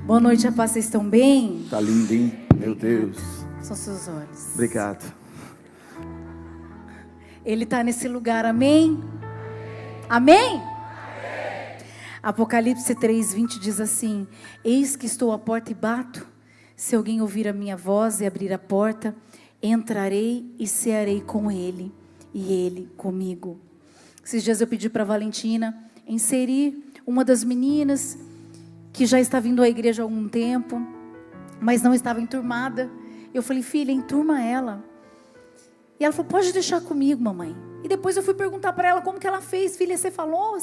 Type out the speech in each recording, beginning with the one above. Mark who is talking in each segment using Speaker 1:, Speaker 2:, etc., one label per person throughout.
Speaker 1: Boa noite, a paz, vocês estão bem?
Speaker 2: Tá lindo, hein? Meu Deus.
Speaker 1: São seus olhos.
Speaker 2: Obrigado.
Speaker 1: Ele está nesse lugar, amém? Amém? Apocalipse 3:20 diz assim: eis que estou à porta e bato. Se alguém ouvir a minha voz e abrir a porta, entrarei e cearei com ele, e ele comigo. Esses dias eu pedi para a Valentina inserir uma das meninas que já está vindo à igreja há algum tempo, mas não estava enturmada. Eu falei: filha, enturma ela. E ela falou: pode deixar comigo, mamãe. E depois eu fui perguntar para ela como que ela fez. Filha, você falou?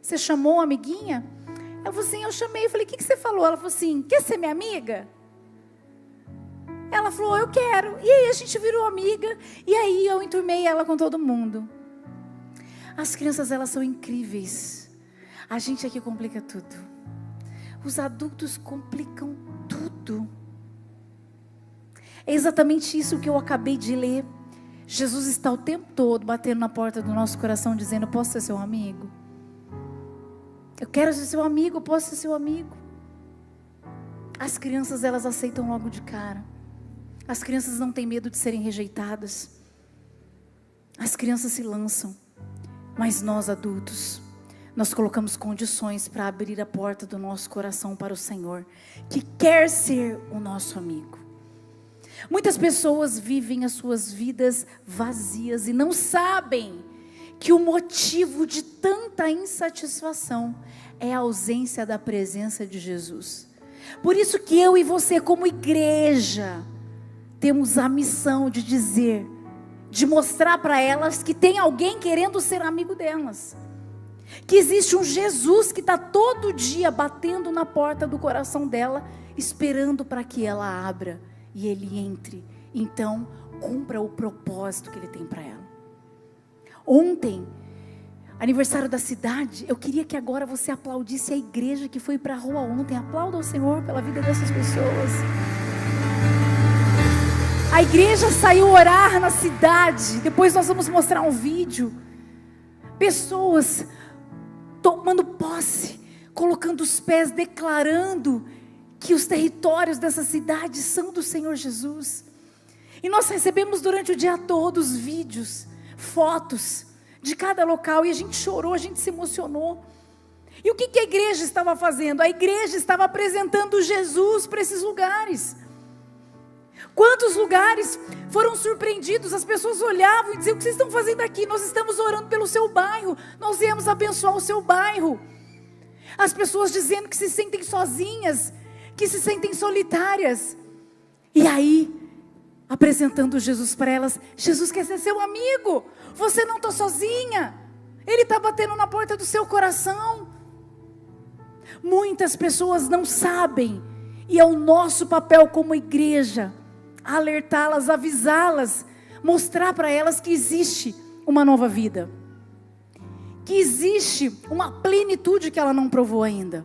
Speaker 1: Você chamou a amiguinha? Ela falou assim: eu chamei. Eu falei: o que você falou? Ela falou assim: quer ser minha amiga? Ela falou: eu quero. E aí a gente virou amiga. E aí eu enturmei ela com todo mundo. As crianças, elas são incríveis. A gente aqui complica tudo. Os adultos complicam tudo. É exatamente isso que eu acabei de ler. Jesus está o tempo todo batendo na porta do nosso coração, dizendo: posso ser seu amigo? Eu quero ser seu amigo, eu posso ser seu amigo. As crianças, elas aceitam logo de cara. As crianças não têm medo de serem rejeitadas. As crianças se lançam. Mas nós adultos, nós colocamos condições para abrir a porta do nosso coração para o Senhor, que quer ser o nosso amigo. Muitas pessoas vivem as suas vidas vazias e não sabem que o motivo de tanta insatisfação é a ausência da presença de Jesus. Por isso que eu e você, como igreja, temos a missão de dizer, de mostrar para elas que tem alguém querendo ser amigo delas. Que existe um Jesus que está todo dia batendo na porta do coração dela, esperando para que ela abra e ele entre. Então, cumpra o propósito que ele tem para ela. Ontem, aniversário da cidade, eu queria que agora você aplaudisse a igreja que foi para a rua ontem. Aplauda ao Senhor pela vida dessas pessoas. A igreja saiu orar na cidade. Depois nós vamos mostrar um vídeo. Pessoas tomando posse, colocando os pés, declarando que os territórios dessa cidade são do Senhor Jesus. E nós recebemos durante o dia todo os vídeos, fotos de cada local, e a gente chorou, a gente se emocionou. E o que a igreja estava fazendo? A igreja estava apresentando Jesus para esses lugares. Quantos lugares foram surpreendidos? As pessoas olhavam e diziam: o que vocês estão fazendo aqui? Nós estamos orando pelo seu bairro, nós viemos abençoar o seu bairro. As pessoas dizendo que se sentem sozinhas, que se sentem solitárias. E aí, apresentando Jesus para elas: Jesus quer ser seu amigo, você não está sozinha, Ele está batendo na porta do seu coração. Muitas pessoas não sabem, e é o nosso papel como igreja alertá-las, avisá-las, mostrar para elas que existe uma nova vida, que existe uma plenitude que ela não provou ainda.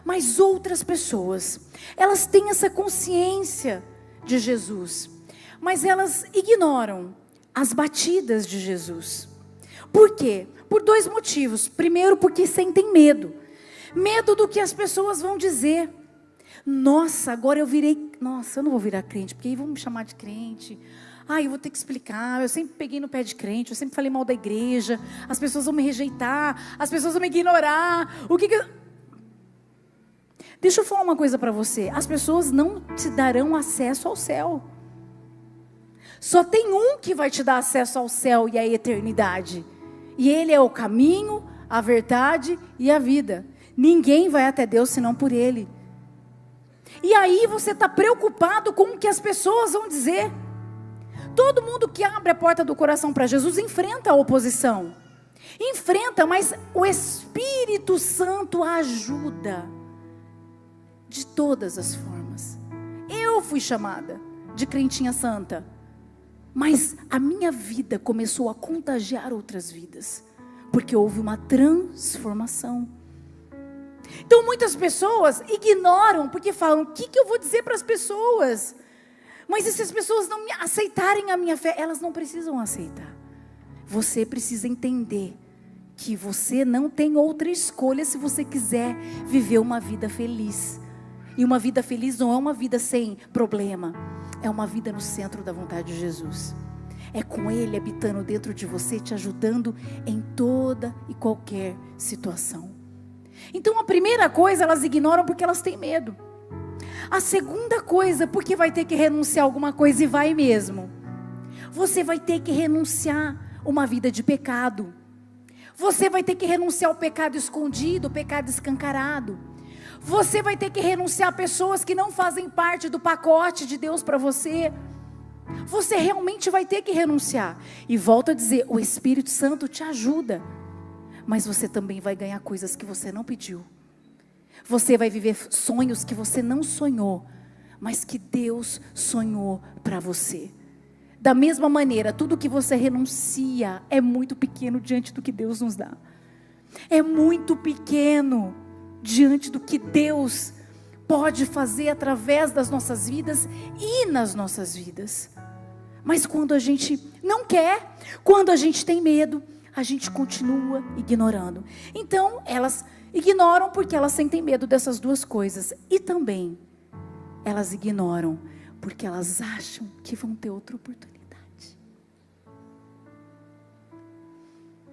Speaker 1: Mas outras pessoas, elas têm essa consciência de Jesus, mas elas ignoram as batidas de Jesus. Por quê? Por dois motivos. Primeiro, porque sentem medo. Medo do que as pessoas vão dizer. Nossa, agora eu virei... Nossa, eu não vou virar crente, porque aí vão me chamar de crente. Eu vou ter que explicar. Eu sempre peguei no pé de crente, eu sempre falei mal da igreja. As pessoas vão me rejeitar, as pessoas vão me ignorar. Deixa eu falar uma coisa para você. As pessoas não te darão acesso ao céu. Só tem um que vai te dar acesso ao céu e à eternidade. E Ele é o caminho, a verdade e a vida. Ninguém vai até Deus senão por Ele. E aí você está preocupado com o que as pessoas vão dizer. Todo mundo que abre a porta do coração para Jesus enfrenta a oposição. Enfrenta, mas o Espírito Santo ajuda. De todas as formas. Eu fui chamada de crentinha santa. Mas a minha vida começou a contagiar outras vidas. Porque houve uma transformação. Então muitas pessoas ignoram, porque falam: o que eu vou dizer para as pessoas? Mas e se as pessoas não aceitarem a minha fé? Elas não precisam aceitar. Você precisa entender que você não tem outra escolha se você quiser viver uma vida feliz. E uma vida feliz não é uma vida sem problema. É uma vida no centro da vontade de Jesus. É com Ele habitando dentro de você, te ajudando em toda e qualquer situação. Então a primeira coisa elas ignoram porque elas têm medo. A segunda coisa, porque vai ter que renunciar a alguma coisa e vai mesmo. Você vai ter que renunciar uma vida de pecado. Você vai ter que renunciar ao pecado escondido, o pecado escancarado. Você vai ter que renunciar a pessoas que não fazem parte do pacote de Deus para você. Você realmente vai ter que renunciar. E volto a dizer, o Espírito Santo te ajuda. Mas você também vai ganhar coisas que você não pediu. Você vai viver sonhos que você não sonhou, mas que Deus sonhou para você. Da mesma maneira, tudo que você renuncia é muito pequeno diante do que Deus nos dá. É muito pequeno diante do que Deus pode fazer através das nossas vidas e nas nossas vidas. Mas quando a gente não quer, quando a gente tem medo, a gente continua ignorando. Então, elas ignoram porque elas sentem medo dessas duas coisas. E também, elas ignoram porque elas acham que vão ter outra oportunidade.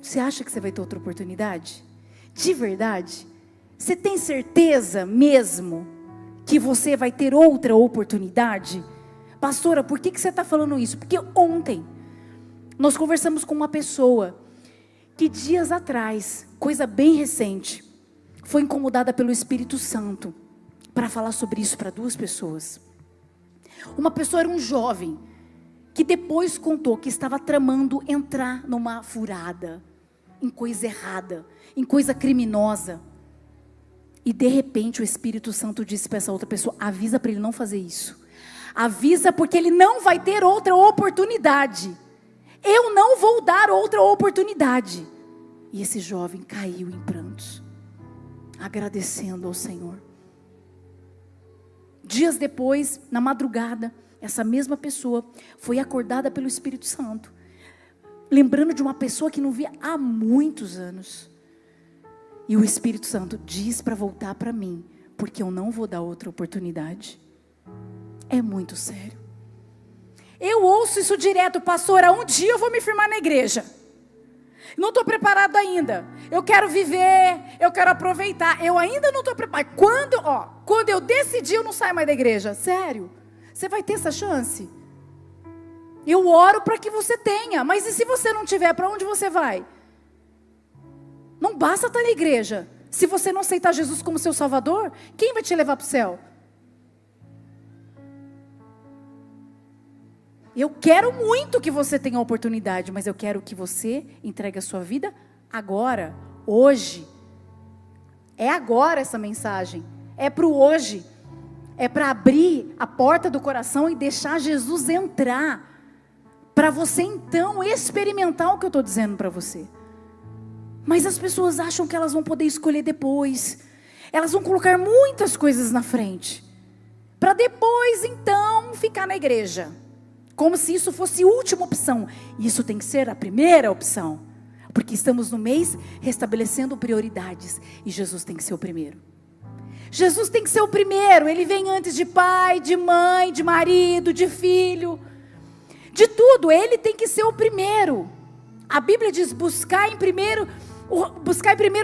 Speaker 1: Você acha que você vai ter outra oportunidade? De verdade? Você tem certeza mesmo que você vai ter outra oportunidade? Pastora, por que você está falando isso? Porque ontem nós conversamos com uma pessoa que dias atrás, coisa bem recente, foi incomodada pelo Espírito Santo para falar sobre isso para duas pessoas. Uma pessoa era um jovem que depois contou que estava tramando entrar numa furada, em coisa errada, em coisa criminosa. E de repente o Espírito Santo disse para essa outra pessoa: avisa para ele não fazer isso. Avisa porque ele não vai ter outra oportunidade. Eu não vou dar outra oportunidade. E esse jovem caiu em prantos, agradecendo ao Senhor. Dias depois, na madrugada, essa mesma pessoa foi acordada pelo Espírito Santo, lembrando de uma pessoa que não via há muitos anos. E o Espírito Santo diz para voltar para mim, porque eu não vou dar outra oportunidade. É muito sério. Eu ouço isso direto, pastora, um dia eu vou me firmar na igreja. Não estou preparado ainda. Eu quero viver, eu quero aproveitar. Eu ainda não estou preparado. Quando eu decidir, eu não saio mais da igreja. Sério? Você vai ter essa chance? Eu oro para que você tenha. Mas e se você não tiver, para onde você vai? Não basta estar na igreja. Se você não aceitar Jesus como seu Salvador, quem vai te levar para o céu? Eu quero muito que você tenha a oportunidade, mas eu quero que você entregue a sua vida agora, hoje. É agora essa mensagem. É para o hoje. É para abrir a porta do coração e deixar Jesus entrar. Para você então experimentar o que eu estou dizendo para você. Mas as pessoas acham que elas vão poder escolher depois. Elas vão colocar muitas coisas na frente. Para depois então ficar na igreja. Como se isso fosse a última opção. E isso tem que ser a primeira opção. Porque estamos no mês restabelecendo prioridades. E Jesus tem que ser o primeiro. Jesus tem que ser o primeiro. Ele vem antes de pai, de mãe, de marido, de filho. De tudo. Ele tem que ser o primeiro. A Bíblia diz: buscar em primeiro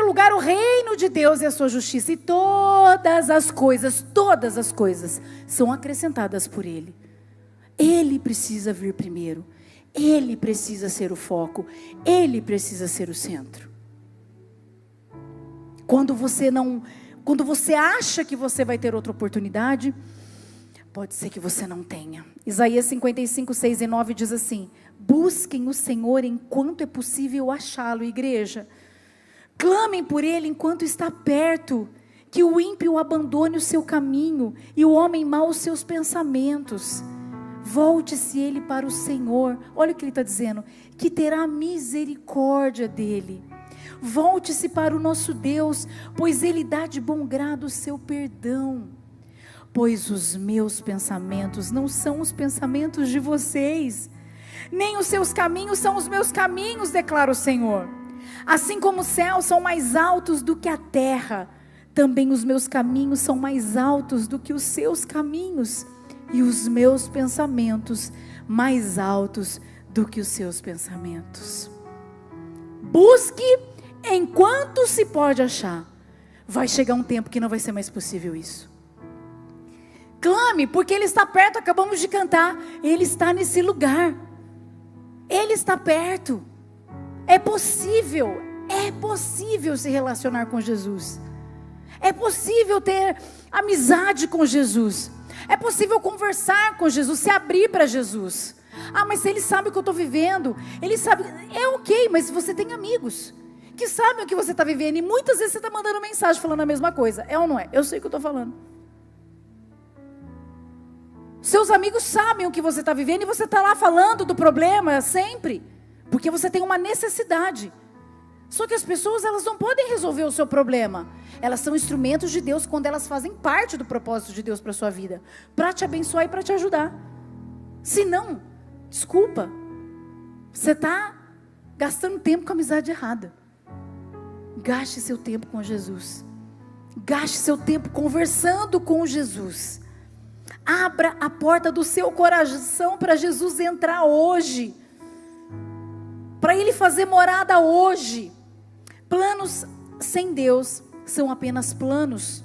Speaker 1: lugar o reino de Deus e a sua justiça. E todas as coisas são acrescentadas por Ele. Ele precisa vir primeiro. Ele precisa ser o foco. Ele precisa ser o centro. Quando você acha que você vai ter outra oportunidade, pode ser que você não tenha. Isaías 55, 6 e 9 diz assim: busquem o Senhor enquanto é possível achá-lo, igreja. Clamem por Ele enquanto está perto. Que o ímpio abandone o seu caminho e o homem mau os seus pensamentos. Volte-se ele para o Senhor. Olha o que ele está dizendo: que terá misericórdia dele. Volte-se para o nosso Deus, pois Ele dá de bom grado o seu perdão. Pois os meus pensamentos não são os pensamentos de vocês, nem os seus caminhos são os meus caminhos, declara o Senhor. Assim como os céus são mais altos do que a terra, também os meus caminhos são mais altos do que os seus caminhos, e os meus pensamentos mais altos do que os seus pensamentos. Busque enquanto se pode achar. Vai chegar um tempo que não vai ser mais possível isso. Clame, porque Ele está perto. Acabamos de cantar, Ele está nesse lugar, Ele está perto. É possível se relacionar com Jesus. É possível ter amizade com Jesus. É possível conversar com Jesus, se abrir para Jesus. Ah, mas Ele sabe o que eu estou vivendo. Ele sabe, é ok, mas você tem amigos que sabem o que você está vivendo. E muitas vezes você está mandando mensagem falando a mesma coisa. É ou não é? Eu sei o que eu estou falando. Seus amigos sabem o que você está vivendo e você está lá falando do problema sempre. Porque você tem uma necessidade. Só que as pessoas, elas não podem resolver o seu problema. Elas são instrumentos de Deus quando elas fazem parte do propósito de Deus para a sua vida. Para te abençoar e para te ajudar. Se não, desculpa. Você está gastando tempo com a amizade errada. Gaste seu tempo com Jesus. Gaste seu tempo conversando com Jesus. Abra a porta do seu coração para Jesus entrar hoje. Para Ele fazer morada hoje. Planos sem Deus são apenas planos.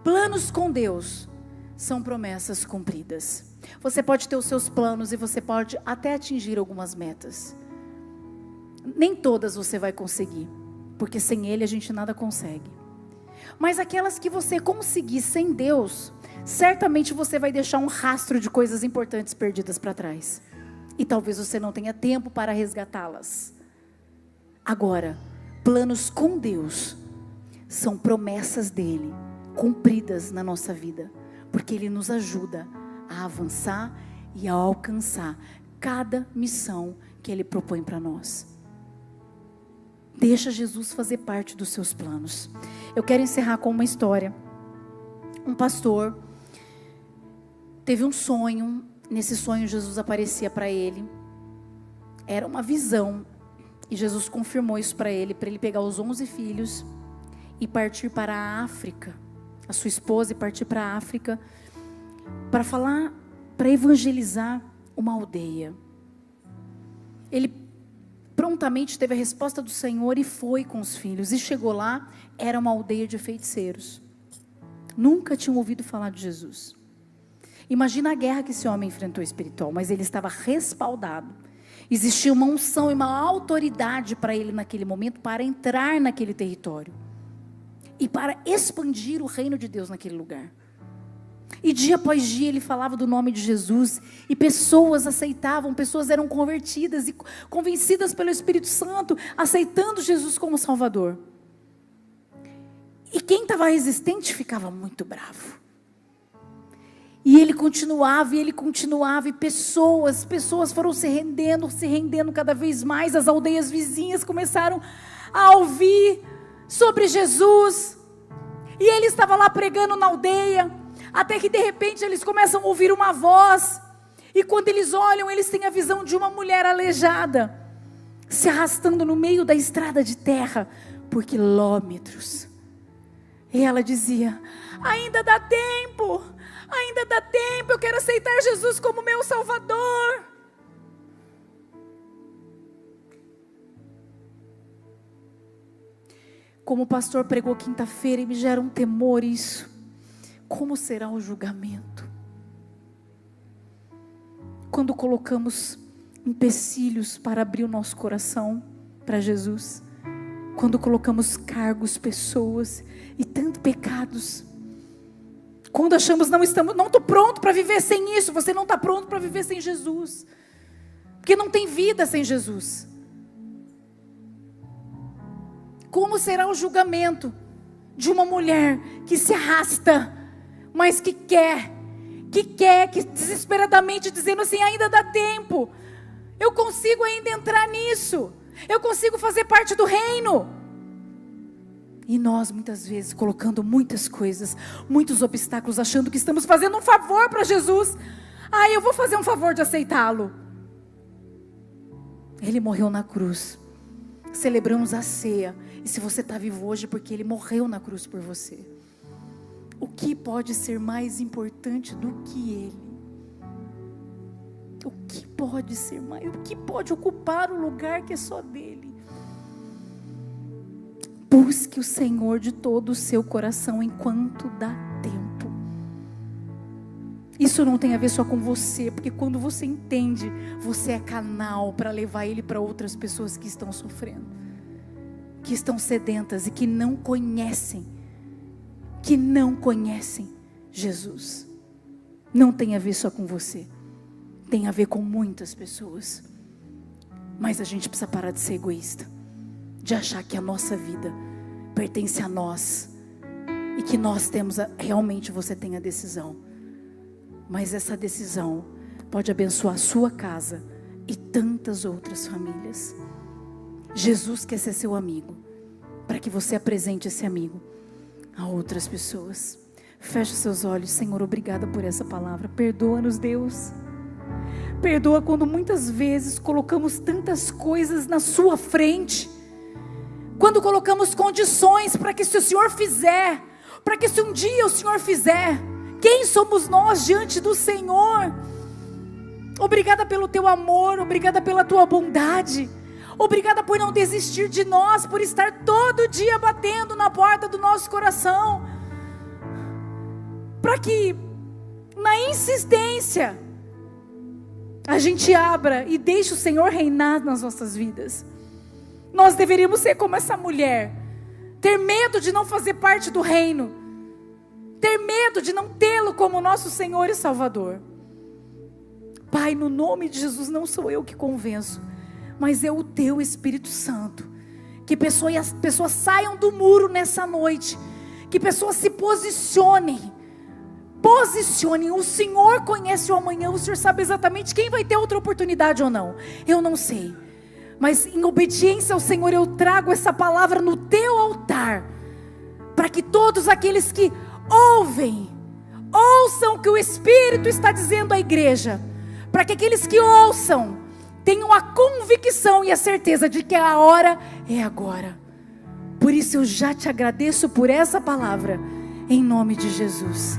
Speaker 1: Planos com Deus são promessas cumpridas. Você pode ter os seus planos e você pode até atingir algumas metas. Nem todas você vai conseguir, porque sem Ele a gente nada consegue. Mas aquelas que você conseguir sem Deus, certamente você vai deixar um rastro de coisas importantes perdidas para trás. E talvez você não tenha tempo para resgatá-las. Agora, planos com Deus são promessas dEle, cumpridas na nossa vida. Porque Ele nos ajuda a avançar e a alcançar cada missão que Ele propõe para nós. Deixa Jesus fazer parte dos seus planos. Eu quero encerrar com uma história. Um pastor teve um sonho. Nesse sonho Jesus aparecia para ele. Era uma visão. E Jesus confirmou isso para ele pegar os 11 filhos e partir para a África. A sua esposa, e partir para a África para falar, para evangelizar uma aldeia. Ele prontamente teve a resposta do Senhor e foi com os filhos. E chegou lá, era uma aldeia de feiticeiros. Nunca tinham ouvido falar de Jesus. Imagina a guerra que esse homem enfrentou espiritual, mas ele estava respaldado. Existia uma unção e uma autoridade para ele naquele momento, para entrar naquele território. E para expandir o reino de Deus naquele lugar. E dia após dia ele falava do nome de Jesus. E pessoas aceitavam, pessoas eram convertidas e convencidas pelo Espírito Santo, aceitando Jesus como Salvador. E quem estava resistente ficava muito bravo. E ele continuava, e pessoas foram se rendendo cada vez mais. As aldeias vizinhas começaram a ouvir sobre Jesus. E ele estava lá pregando na aldeia, até que de repente eles começam a ouvir uma voz. E quando eles olham, eles têm a visão de uma mulher aleijada, se arrastando no meio da estrada de terra, por quilômetros. E ela dizia: ainda dá tempo, eu quero aceitar Jesus como meu Salvador. Como o pastor pregou quinta-feira, e me gera um temor isso. Como será o julgamento? Quando colocamos empecilhos para abrir o nosso coração para Jesus. Quando colocamos cargos, pessoas e tanto pecados. Quando achamos não estou pronto para viver sem isso. Você não está pronto para viver sem Jesus. Porque não tem vida sem Jesus. Como será o julgamento de uma mulher que se arrasta, mas que quer desesperadamente, dizendo assim: ainda dá tempo, eu consigo ainda entrar nisso, eu consigo fazer parte do reino. E nós muitas vezes colocando muitas coisas, muitos obstáculos, achando que estamos fazendo um favor para Jesus. Eu vou fazer um favor de aceitá-lo. Ele morreu na cruz. Celebramos a ceia E se você está vivo hoje, porque Ele morreu na cruz por você. O que pode ser mais importante do que Ele? O que pode ser mais? O que pode ocupar o lugar que é só dele? Busque o Senhor de todo o seu coração enquanto dá tempo. Isso não tem a ver só com você, porque quando você entende, você é canal para levar Ele para outras pessoas que estão sofrendo, que estão sedentas e que não conhecem Jesus. Não tem a ver só com você, tem a ver com muitas pessoas. Mas a gente precisa parar de ser egoísta, de achar que a nossa vida pertence a nós e que nós temos realmente você tem a decisão. Mas essa decisão pode abençoar a sua casa e tantas outras famílias. Jesus quer ser seu amigo, para que você apresente esse amigo a outras pessoas. Feche seus olhos. Senhor, obrigada por essa palavra. Perdoa-nos, Deus. Perdoa quando muitas vezes colocamos tantas coisas na sua frente, quando colocamos condições para que se o Senhor fizer, para que se um dia o Senhor fizer, quem somos nós diante do Senhor? Obrigada pelo teu amor, obrigada pela tua bondade, obrigada por não desistir de nós, por estar todo dia batendo na porta do nosso coração, para que na insistência a gente abra e deixe o Senhor reinar nas nossas vidas. Nós deveríamos ser como essa mulher, ter medo de não fazer parte do reino, ter medo de não tê-lo como nosso Senhor e Salvador. Pai, no nome de Jesus, não sou eu que convenço, mas é o teu Espírito Santo. Que as pessoas saiam do muro nessa noite, que pessoas se posicionem. O Senhor conhece o amanhã, o Senhor sabe exatamente quem vai ter outra oportunidade ou não. Eu não sei, mas em obediência ao Senhor eu trago essa palavra no teu altar, para que todos aqueles que ouçam o que o Espírito está dizendo à igreja, para que aqueles que ouçam tenham a convicção e a certeza de que a hora é agora. Por isso eu já te agradeço por essa palavra, em nome de Jesus.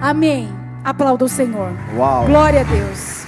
Speaker 1: Amém. Aplauda o Senhor.
Speaker 2: Uau.
Speaker 1: Glória a Deus.